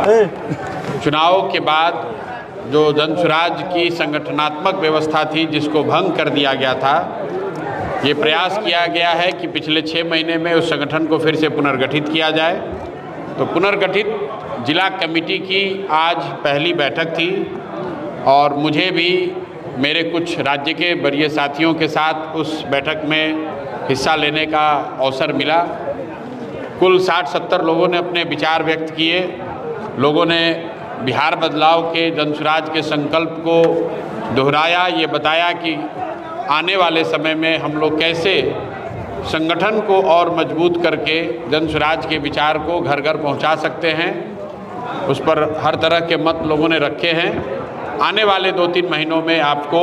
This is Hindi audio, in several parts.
चुनाव के बाद जो जनसुराज की संगठनात्मक व्यवस्था थी जिसको भंग कर दिया गया था, ये प्रयास किया गया है कि पिछले 6 महीने में उस संगठन को फिर से पुनर्गठित किया जाए। तो पुनर्गठित जिला कमेटी की आज पहली बैठक थी और मुझे भी मेरे कुछ राज्य के वरीय साथियों के साथ उस बैठक में हिस्सा लेने का अवसर मिला। कुल 60-70 लोगों ने अपने विचार व्यक्त किए। लोगों ने बिहार बदलाव के जनसुराज के संकल्प को दोहराया, ये बताया कि आने वाले समय में हम लोग कैसे संगठन को और मजबूत करके जनसुराज के विचार को घर घर पहुंचा सकते हैं। उस पर हर तरह के मत लोगों ने रखे हैं। आने वाले 2-3 महीनों में आपको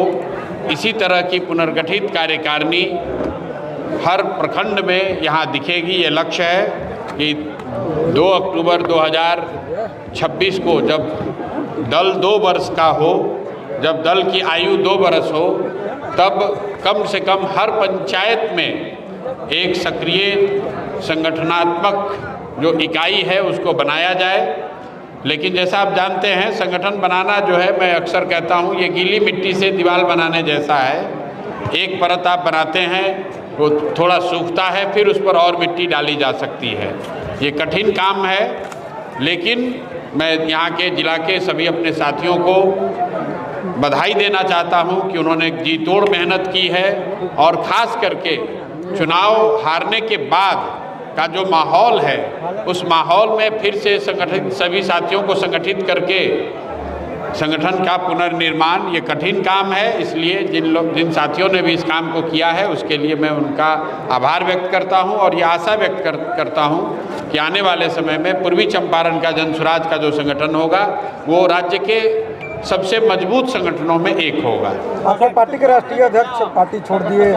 इसी तरह की पुनर्गठित कार्यकारिणी हर प्रखंड में यहाँ दिखेगी। ये लक्ष्य है कि 2 अक्टूबर 2026 को जब दल 2 वर्ष का हो, जब दल की आयु 2 वर्ष हो, तब कम से कम हर पंचायत में एक सक्रिय संगठनात्मक जो इकाई है उसको बनाया जाए। लेकिन जैसा आप जानते हैं, संगठन बनाना जो है, मैं अक्सर कहता हूँ, ये गीली मिट्टी से दीवार बनाने जैसा है। एक परत आप बनाते हैं, वो थोड़ा सूखता है, फिर उस पर और मिट्टी डाली जा सकती है। ये कठिन काम है, लेकिन मैं यहाँ के जिला के सभी अपने साथियों को बधाई देना चाहता हूँ कि उन्होंने जी तोड़ मेहनत की है और ख़ास करके चुनाव हारने के बाद का जो माहौल है, उस माहौल में फिर से संगठित सभी साथियों को संगठित करके संगठन का पुनर्निर्माण, ये कठिन काम है। इसलिए जिन साथियों ने भी इस काम को किया है उसके लिए मैं उनका आभार व्यक्त करता हूं और ये आशा व्यक्त करता हूं कि आने वाले समय में पूर्वी चंपारण का जनसुराज का जो संगठन होगा वो राज्य के सबसे मजबूत संगठनों में एक होगा। आपने पार्टी के राष्ट्रीय अध्यक्ष पार्टी छोड़ दिए।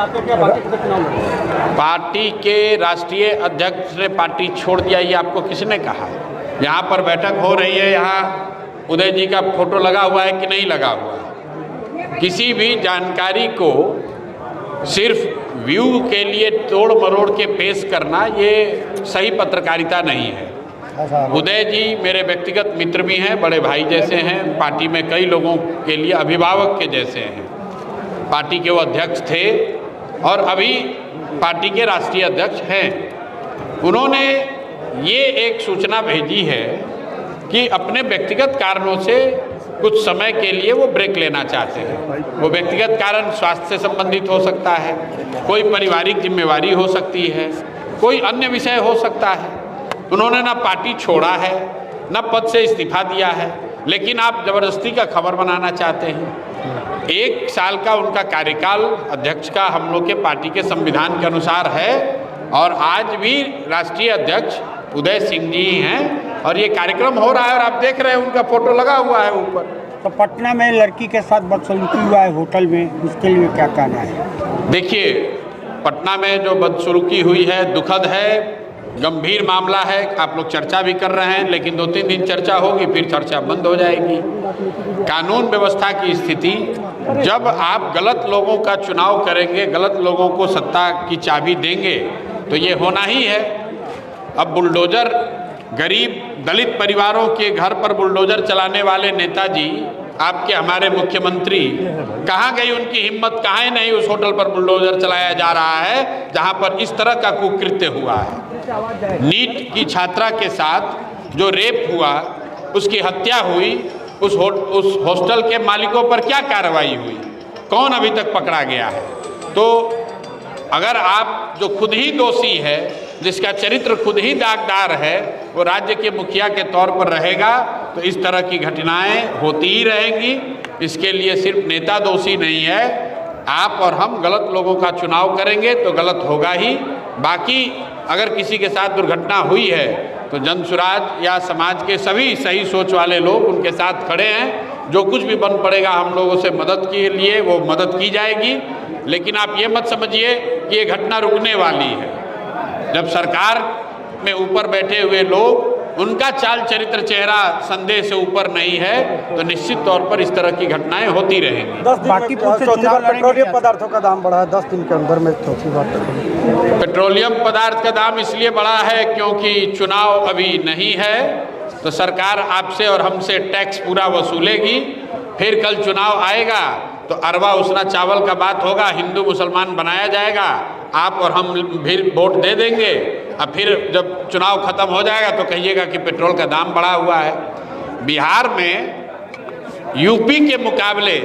पार्टी के राष्ट्रीय अध्यक्ष ने पार्टी छोड़ दिया, ये आपको किसने कहा? यहाँ पर बैठक हो रही है, यहाँ उदय जी का फोटो लगा हुआ है कि नहीं लगा हुआ? किसी भी जानकारी को सिर्फ व्यू के लिए तोड़ मरोड़ के पेश करना, ये सही पत्रकारिता नहीं है। उदय जी मेरे व्यक्तिगत मित्र भी हैं, बड़े भाई जैसे हैं, पार्टी में कई लोगों के लिए अभिभावक के जैसे हैं। पार्टी के वो अध्यक्ष थे और अभी पार्टी के राष्ट्रीय अध्यक्ष हैं। उन्होंने ये एक सूचना भेजी है कि अपने व्यक्तिगत कारणों से कुछ समय के लिए वो ब्रेक लेना चाहते हैं। वो व्यक्तिगत कारण स्वास्थ्य से संबंधित हो सकता है, कोई पारिवारिक जिम्मेवारी हो सकती है, कोई अन्य विषय हो सकता है। उन्होंने ना पार्टी छोड़ा है, ना पद से इस्तीफा दिया है, लेकिन आप जबरदस्ती का खबर बनाना चाहते हैं। 1 साल का उनका कार्यकाल अध्यक्ष का हम लोग के पार्टी के संविधान के अनुसार है और आज भी राष्ट्रीय अध्यक्ष उदय सिंह जी हैं और ये कार्यक्रम हो रहा है और आप देख रहे हैं उनका फोटो लगा हुआ है ऊपर। तो पटना में लड़की के साथ बदसलूकी हुआ है होटल में, उसके लिए क्या कहना है? देखिए, पटना में जो बदसलूकी हुई है दुखद है, गंभीर मामला है। आप लोग चर्चा भी कर रहे हैं, लेकिन 2-3 दिन चर्चा होगी, फिर चर्चा बंद हो जाएगी। कानून व्यवस्था की स्थिति, जब आप गलत लोगों का चुनाव करेंगे, गलत लोगों को सत्ता की चाबी देंगे, तो ये होना ही है। अब बुलडोजर, गरीब दलित परिवारों के घर पर बुलडोजर चलाने वाले नेताजी, आपके हमारे मुख्यमंत्री, कहाँ गई उनकी हिम्मत? कहाँ नहीं उस होटल पर बुलडोजर चलाया जा रहा है जहाँ पर इस तरह का कुकृत्य हुआ है। नीट की छात्रा के साथ जो रेप हुआ, उसकी हत्या हुई, उस हॉस्टल के मालिकों पर क्या कार्रवाई हुई? कौन अभी तक पकड़ा गया है? तो अगर आप जो खुद ही दोषी है, जिसका चरित्र खुद ही दागदार है, वो राज्य के मुखिया के तौर पर रहेगा, तो इस तरह की घटनाएं होती ही रहेंगी। इसके लिए सिर्फ नेता दोषी नहीं है, आप और हम गलत लोगों का चुनाव करेंगे तो गलत होगा ही। बाकी अगर किसी के साथ दुर्घटना हुई है तो जनसुराज या समाज के सभी सही सोच वाले लोग उनके साथ खड़े हैं। जो कुछ भी बन पड़ेगा हम लोगों से मदद के लिए, वो मदद की जाएगी। लेकिन आप ये मत समझिए कि ये घटना रुकने वाली है। जब सरकार में ऊपर बैठे हुए लोग, उनका चाल चरित्र चेहरा संदेह से ऊपर नहीं है, तो निश्चित तौर पर इस तरह की घटनाएं होती रहेंगी। बाकी पेट्रोलियम पदार्थों का दाम बढ़ा है 10 दिन के अंदर में, चौथी बात। पेट्रोलियम पदार्थ का दाम इसलिए बढ़ा है क्योंकि चुनाव अभी नहीं है। तो सरकार आपसे और हमसे टैक्स पूरा वसूलेगी। फिर कल चुनाव आएगा तो अरवा उसना चावल का बात होगा, हिंदू मुसलमान बनाया जाएगा, आप और हम फिर वोट दे देंगे। अब फिर जब चुनाव खत्म हो जाएगा तो कहिएगा कि पेट्रोल का दाम बढ़ा हुआ है। बिहार में यूपी के मुकाबले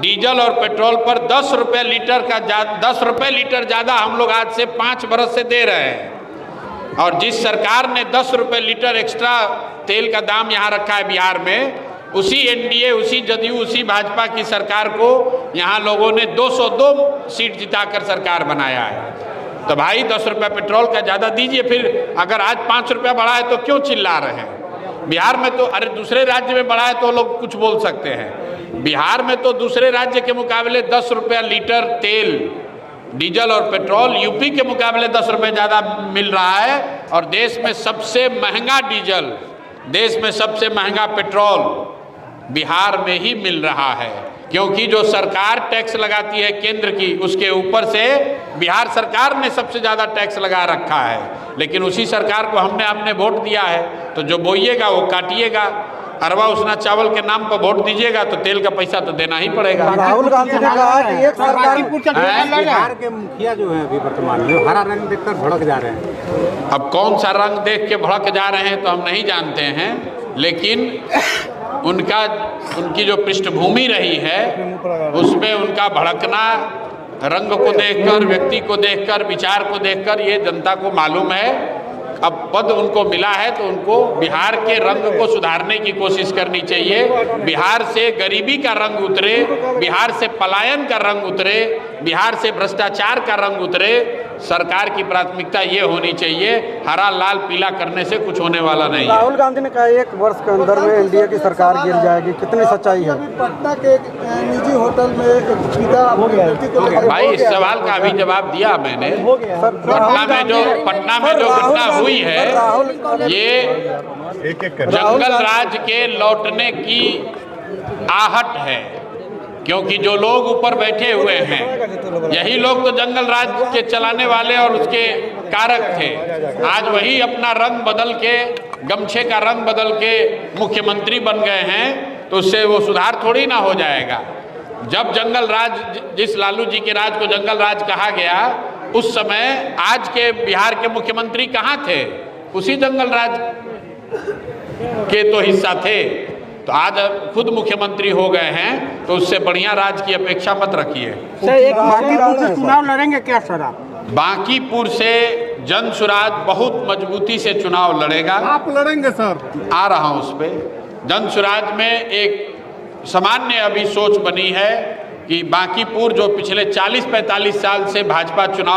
डीजल और पेट्रोल पर 10 रुपये लीटर का 10 रुपये लीटर ज़्यादा हम लोग आज से 5 बरस से दे रहे हैं। और जिस सरकार ने 10 रुपये लीटर एक्स्ट्रा तेल का दाम यहाँ रखा है बिहार में, उसी एनडीए, उसी जदयू, उसी भाजपा की सरकार को यहाँ लोगों ने 202 सीट जिताकर सरकार बनाया है। तो भाई 10 रुपये पेट्रोल का ज़्यादा दीजिए। फिर अगर आज 5 रुपया बढ़ा है तो क्यों चिल्ला रहे हैं? बिहार में तो, अरे दूसरे राज्य में बढ़ा है तो लोग कुछ बोल सकते हैं, बिहार में तो दूसरे राज्य के मुकाबले 10 रुपया लीटर तेल, डीजल और पेट्रोल यूपी के मुकाबले 10 रुपये ज़्यादा मिल रहा है। और देश में सबसे महंगा डीजल, देश में सबसे महंगा पेट्रोल बिहार में ही मिल रहा है, क्योंकि जो सरकार टैक्स लगाती है केंद्र की, उसके ऊपर से बिहार सरकार ने सबसे ज़्यादा टैक्स लगा रखा है। लेकिन उसी सरकार को हमने आपने वोट दिया है, तो जो बोइएगा वो काटिएगा। अरवा उसना चावल के नाम पर वोट दीजिएगा तो तेल का पैसा तो देना ही पड़ेगा। राहुल गांधी ने कहा कि एक सरकार बिहार के मुखिया जो है अभी वर्तमान में हरा रंग देखकर भड़क जा रहे हैं। अब कौन सा रंग देख के भड़क जा रहे हैं तो हम नहीं जानते हैं, लेकिन उनकी जो पृष्ठभूमि रही है उसमें उनका भड़कना रंग को देखकर, व्यक्ति को देखकर, विचार को देखकर ये जनता को मालूम है। अब पद उनको मिला है तो उनको बिहार के रंग को सुधारने की कोशिश करनी चाहिए। बिहार से गरीबी का रंग उतरे, बिहार से पलायन का रंग उतरे, बिहार से भ्रष्टाचार का रंग उतरे। सरकार की प्राथमिकता ये होनी चाहिए, हरा लाल पीला करने से कुछ होने वाला नहीं है। राहुल गांधी ने कहा 1 वर्ष के अंदर में एनडीए की सरकार गिर जाएगी, कितनी सच्चाई है? पटना के एक निजी होटल में एक पिता भाई इस सवाल का अभी जवाब दिया मैंने। पटना में जो घटना हुई है ये जंगल राज के लौटने की आहट है, क्योंकि जो लोग ऊपर बैठे हुए हैं यही लोग तो जंगल राज के चलाने वाले और उसके कारक थे। आज वही अपना रंग बदल के, गमछे का रंग बदल के मुख्यमंत्री बन गए हैं, तो उससे वो सुधार थोड़ी ना हो जाएगा। जब जंगल राज, जिस लालू जी के राज को जंगल राज कहा गया, उस समय आज के बिहार के मुख्यमंत्री कहाँ थे? उसी जंगल राज के तो हिस्सा थे। तो आज खुद मुख्यमंत्री हो गए हैं, तो उससे बढ़िया राज की अपेक्षा मत रखिए। सर, एक बांकीपुर से चुनाव लड़ेंगे क्या सर आप? बांकीपुर से जन सुराज बहुत मजबूती से चुनाव लड़ेगा। आप लड़ेंगे सर? आ रहा हूँ उस पर। जन सुराज में एक सामान्य अभी सोच बनी है कि बांकीपुर जो पिछले 40-45 साल से भाजपा चुनाव